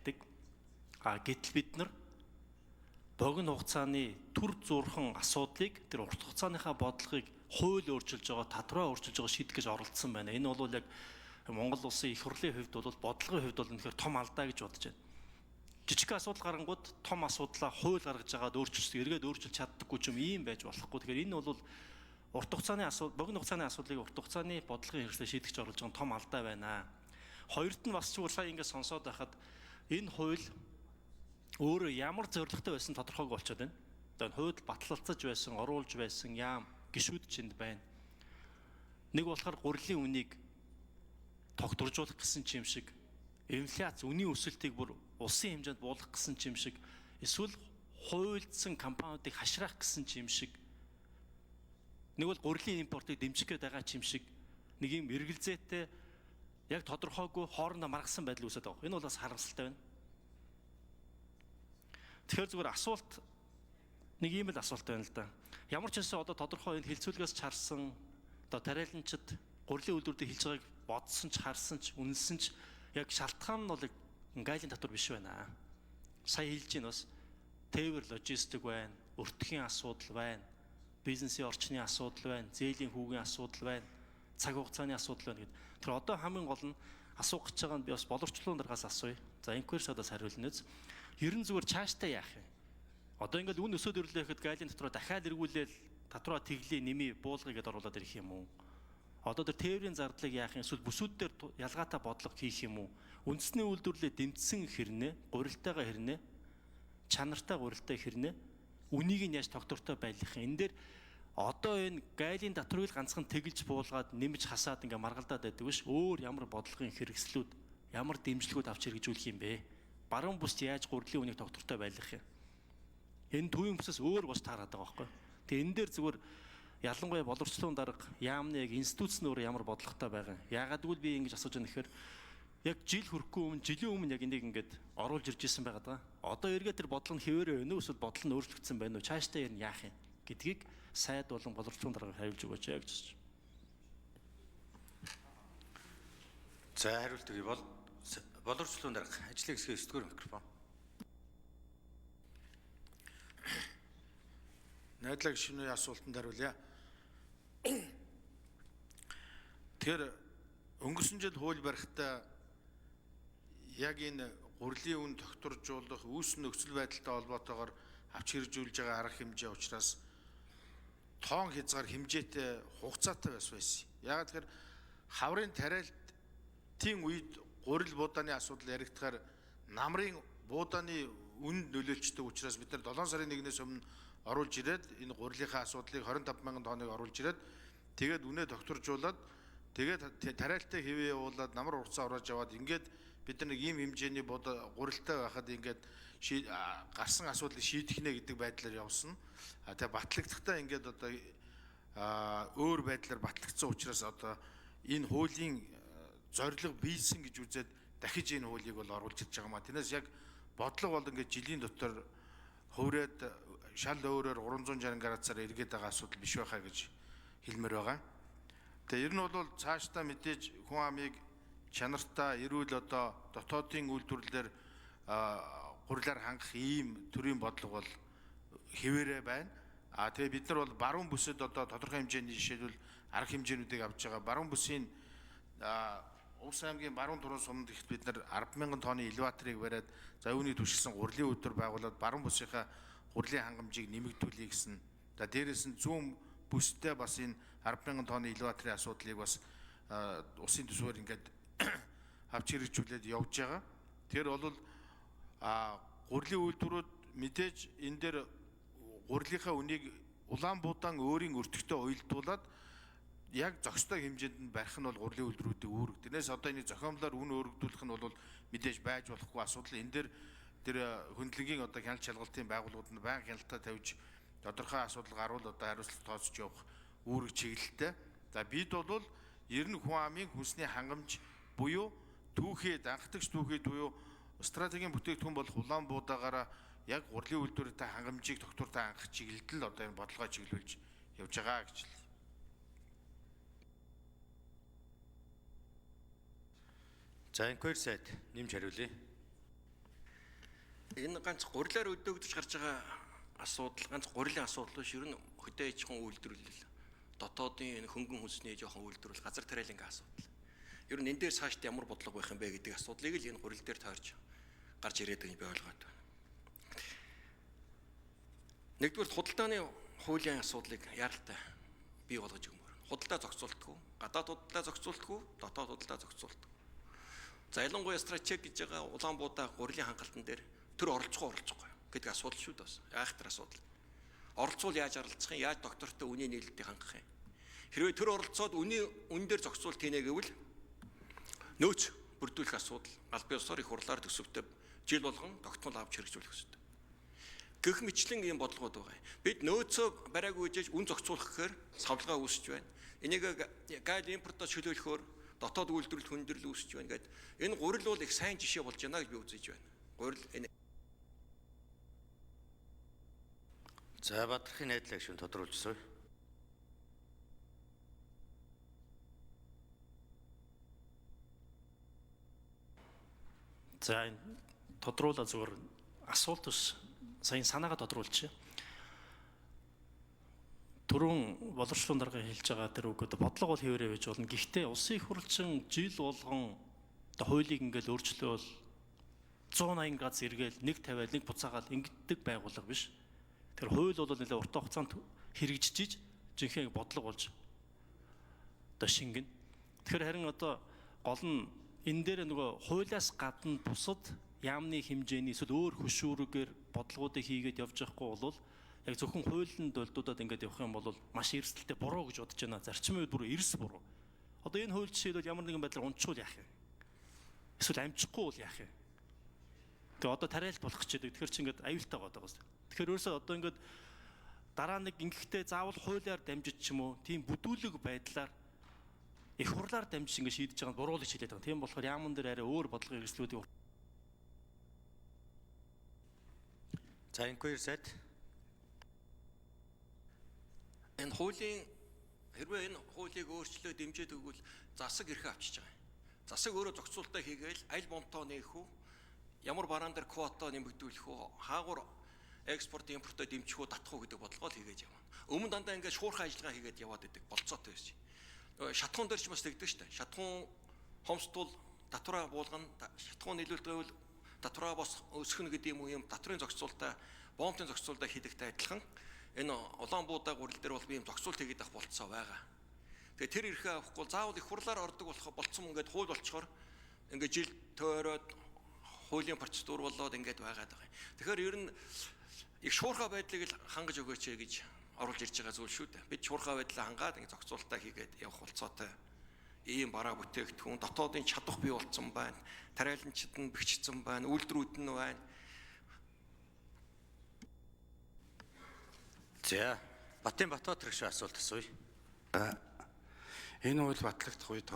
байдаг. Гэтэл бид нар богино хугацааны төр зурхан асуудлыг тэр урт хугацааныхаа бодлогыг хууль өөрчилж байгаа, татвараа өөрчилж байгаа шийдэх гэж оролдсон байна. Энэ бол яг Монгол улсын их хурлын хувьд бол бодлогын хувьд бол үнэхээр том алдаа гэж бодож байна. Жижиг асуудал гарангууд том асуудлаа хууль гаргаж агаад эргээд өөрчилж чаддаггүй ч юм ийм байж болохгүй. Тэгэхээр энэ бол урт хугацааны асуудал, богино хугацааны асуудлыг урт хугацааны бодлогын хэрэгслээр шийдэж оруулж байгаа том алдаа байна. Хоёрт нь бас зүгээр сая ингээд сонсоод байхад энэ хууль өөрөө ямар зорилготой байсан тодорхойгүй болчиход байна. Одоо хууль батлалцаж байсан, оруулж байсан яам гишүүд чинд байна. Нэг болохоор гурилын үнийг тогтворжуулах гэсэн ч юм шиг, инфляц үнийн өсөлтийг бүр улсын хэмжээнд буулгах гэсэн ч юм шиг, эсвэл хуульдсан компаниудыг хашраах гэсэн ч юм шиг, нэг бол гурилын импортыг дэмжих гээд байгаа ч юм шиг, нэг юм эргэлзээтэй яг тодорхойгүй хоорондоо маргасан байдал үүсэж байгаа. Энэ бол бас харамсалтай байна. Тэгэхээр зүгээр асуулт нэг ийм л асуулт байна л да. Ямар ч байсан одоо тодорхой энэ хилцүүлгээс ч харсан, одоо тариаланчид гурилын үйлдвэрүүдийг хэлж байгааг бодсон ч харсан ч үнэлсэн ч яг шалтгаан нь бол гайлын татвар биш байна. Сая хэлж байна бас тээвэр логистик байна, өртөхийн асуудал байна, бизнесийн орчны асуудал байна, зээлийн хүүгийн асуудал байна, цаг хугацааны асуудал байна гэдэг. Тэр одоо хамгийн гол нь асуух гэж байгаа нь би бас боловсчлон дараагаас асууя. За инквирсадаас хариулна үз. Ер нь зүгээр цаашдаа яах юм? Одоо ингээд үн өсөд ирлээ гэхэд гайлын татвараа дахиад эргүүлээл татвараа тэглээ нэмий буулгая гэдээ оруулаад ирэх юм уу? Одоо тэр тээврийн зардлыг яах юм? Эсвэл бүсүүд дээр ялгаатай бодлого хийх юм уу? Үндэсний үйлдвэрлэлээ дэмжсэн хэрнээ, гурилтайгаа хэрнээ, чанартай гурилтай хэрнээ, үнийг нь яаж тогтвортой байлгах юм? Энэ дээр одоо энэ гайлын татварыг ганцхан тэглэж буулгаад нэмж хасаад ингээ маргалдаад байдаг биш. Өөр ямар бодлогын хэрэгслүүд, ямар дэмжлэгүүд авч хэрэгжүүлэх юм бэ? Баруун бүсд яаж гурилын үнийг тогтвортой байлгах юм? Энэ төвийн бүсээс өөр бос таарад байгаа байхгүй. Тэгээ энэ дээр зүгээр ялангуяа боловсчлон дарга яамны яг институц нь өөр ямар бодлоготой байгаа. Яагаад гэвэл би ингэж асууж байгаа нэхэр яг жил хүрэхгүй өмнө, жилийн өмнө яг энийг ингээд оруулж ирж исэн байгаа даа. Одоо эргээд тэр бодлого нь хэвээрээ өнөө эсвэл бодлого нь өөрчлөгдсөн байна уу? Цаашдаа ер нь яах юм гэдгийг сайд болон боловсчлон дарга хариулж өгөөч яг гэж. За хариулт өгье. Боловсчлон дарга ажлын хэсгийн 9-р микрофон. Найдлага гишүүний асуултанд хариулъя. Тэгэхээр өнгөрсөн жил хууль барихтаа яг энэ гурилын үн тогтворжуулах үүссэн нөхцөл байдалтай холбоотойгоор авч хэрэгжүүлж байгаа арга хэмжээ учраас тоон хязгаар хэмжээтэй хугацаатай байсан. Яагаад тэгэхээр хаврын тариалтын үед гурил буудааны асуудал яригдахаар намрын буудааны үнд нөлөөлчдөг учраас бид нар 7 сарын 1-ээс өмнө оруулж ирээд энэ гурилынхаа асуудлыг 25,000 тонныг оруулж ирээд тэгээд үнэ тогтворжуулаад тэгээд тариалтай хэвээ явуулаад намар урцаа урааж аваад ингээд бид нар нэг ийм хэмжээний гурилтай байхад ингээд гарсан асуудлыг шийдэх нэ гэдэг байдлаар явсан. Тэгээд батлагдахдаа ингээд одоо өөр байдлаар батлагдсан учраас одоо энэ хуулийн зорилго биелсэн гэж үзээд дахиж энэ хуулийг бол оруулж ирж байгаа маа. Тэрнээс яг бодлого бол ингээд жилийн дотор хувраад шал өөрөөр 360 градусаар эргээд байгаа асуудал биш байхаа гэж хэлмээр байгаа. Тэгээ ер нь бол цаашдаа мэдээж хүн амыг чанартай эрүүл одоо дотоодын үйлдвэрлэлээр гурилаар хангах ийм төрлийн бодлого бол хэвээрээ байна. Тэгээ бид нар бол баруун бүсэд одоо тодорхой хэмжээний жишээлбэл арга хэмжээнүүдийг авч байгаа. Баруун бүсийн Увс аймгийн баруун туруу сумд ихт бид нар 10,000 тонны элеваторыг бариад за үүнийг түшигсэн гурилын үйлдвэр байгуулад баруун бүсийнхаа гурилын хангамжийг нэмэгдүүлэе гэсэн. За дээрээс нь зүүн бүстэй бас энэ 10,000 тонны элеваторын асуудлыг бас усын төсвөр ингээд авч хэрэгжүүлээд явж байгаа. Тэр бол гурилын үйлдвэрүүд мэдээж энэ дээр гурилынхаа үнийг Улаанбуудаан өөрийн өртөгтэй уялдуулаад яг зохистой хэмжээнд нь барих нь бол гурилын үйлдвэрүүдийн үүрэг. Тэрнээс одоо энэ зохиомлоор үн өргөдүүлэх нь бол мэдээж байж болохгүй асуудал. Энэ дээр тэр хөндлөнгийн одоо хяналт шалгалтын байгууллагууд нь байнга хяналтаа тавьж тодорхой асуудал гарвал одоо хариуцлага тооцож явах үүрэг чиглэлтэй. За бид бол ер нь хүн амын хүнсний хангамж буюу түүхий данхдагч түүхий буюу стратегийн бүтээгдэхүүн болох Улаанбуудаагаараа яг гурилын үйлдвэртэй хангамжийг тогтвортой хангах чиглэлд л одоо энэ бодлогоо чиглүүлж явж байгаа гэж л. За инквир сайд нэмж хариулъя. Энэ ганц гурилаар өдөөгдөж гарч байгаа асуудал, ганц гурилын асуудал биш, ер нь хөдөө аж ахуйн үйлдвэрлэл, дотоодын энэ хөнгөн хүнсний жоохон үйлдвэрлэл, газар тариалангийн асуудал. Ер нь энэ дээр цаашд ямар бодлого байх юм бэ гэдэг асуудлыг л энэ гурил дээр тойрж гарч ирээд байгааг би ойлгоод байна. Нэгдүгээр худалдааны хуулийн асуудлыг яаралтай бий болгож өгмөр. Худалдаа зохицуултгүй, гадаад худалдаа зохицуултгүй, дотоод худалдаа зохицуултгүй. За ялангуяа стратеги гэж байгаа Улаанбуудаа гурилын хангалтан дээр төр оролцохгүй гэдэг асуудал шүү дээ. Айхтар асуудал. Оролцвол яаж аралцах юм, яаж доктортой үнийн нийлэлтийг хангах юм. Хэрвээ төр оролцоод үнэн дээр зохицуулт хийнэ гэвэл нөөц бүрдүүлэх асуудал, аль бие усаар их хурлаар төсөвтэй жил болгон тогтмол авч хэрэгжүүлэх хэрэгтэй. Гэх мэтлэн ийм бодлогод байгаа. Бид нөөцөө барайгүй үжиж үн зохицуулах гэхээр савлгаа үүсэж байна. Энийг гайл импортоо чөлөөлөхөөр дотоод үйлдвэрлэл хүндрэл үүсэж байна гэдэг. Энэ гурил бол их сайн жишээ болж байна гэж би үзэж байна. Гурил энэ. За Бадрахын найдлага шин тодруулжсав. За энэ тодруулаа зүгээр асуулт ус сая санаагаа тодруулчих. Түрүүн боловсролын дарга хэлж байгаа тэр үгүүд бодлого бол хэвээрээ байж болно. Гэхдээ улсын их хурлчин жил болгон одоо хуулийг ингээл өөрчлөөл 180 градус эргээл нэг тавиал нэг буцаагаал ингэдэг байгууллага биш. Тэр хууль бол нэлээд урт хугацаанд хэрэгжиж жинхэнэ бодлого болж одоо шингэн. Тэгэхээр харин одоо гол нь энэ дээр нөгөө хуулиас гадна бусад яамны хэмжээний эсвэл өөр хөшүүргээр бодлогоодыг хийгээд явж байхгүй бол яг зөвхөн хуулийн дөлдүүдад ингээд явах юм бол маш эрсдэлтэй буруу гэж бодож байна. Зарчмын үед буруу, эрс буруу. Одоо энэ хууль жишээлбэл ямар нэгэн байдлаар унчвал яах юм? Эсвэл амжихгүй бол яах юм? Тэгээ одоо тариалт болох гэж байдаг. Тэгэхээр чи ингээд аюултай байгаа даа. Тэгэхээр өөрөөсөө одоо ингээд дараа нэг ингэхдээ заавал хуулиар дамжиж ч юм уу тийм бүдүүлэг байдлаар их хурлаар дамжиж ингээд шийдэж байгаа нь буруу л хэлээд байгаа. Тийм болохоор яамн дээр арай өөр бодлогын эрсдлүүдийг За инquiry сайд. Энэ хуулийн хэрвээ энэ хуулийг өөрчлөө дэмжиж өгвөл засаг эрхээ авчиж байгаа. Засаг өөрөө зохицуулалтаа хийгээл аль бомтоо нээх үү, ямар бараан дээр квота нэмэгдүүлэх үү, хаагур экспорт импортоо дэмжих үү, татах уу гэдэг бодлогоо л хийгээд явна. Өмнө дандаа ингээд шуурхай ажиллагаа хийгээд яваад идэг болцоотой байсан. Шатхуун дээр ч бас тэгдэг шүү дээ. Шатхуун хомсдвол татвараа буулгана, шатхуун нийлүүлэлт гэвэл татвараа бос өсгөнө гэдэг юм уу юм татврын зохицуулалтаа, бомтын зохицуулалтаа хийдэгтэй адилхан энэ Улаанбуудаа гурил дээр бол би юм зохицуулт хийгээд авах болцоо байгаа. Тэгээ тэр эрхээ авахгүй заавал их хурлаар ордог болох болцсон ингээд хууль болчоор ингээд жил тойроод хуулийн процедур болоод ингээд байгаад байгаа. Тэгэхээр ер нь их шуурхай байдлыг л хангаж өгөөч гэж оруулж ирж байгаа зүйл шүү дээ. Бид шуурхай байдлаа хангаад ингээд зохицуулалтаа хийгээд явах болцоотой ийм бараа бүтээгдэхүүн дотоодын чадах бий болцсон байна. Тариаланчид нь бэхжсэн байна. Үйлдвэрүүд нь байна. За Батын Батбаатар гişүн асуулт асууя. Энэ үйл батлагдах үед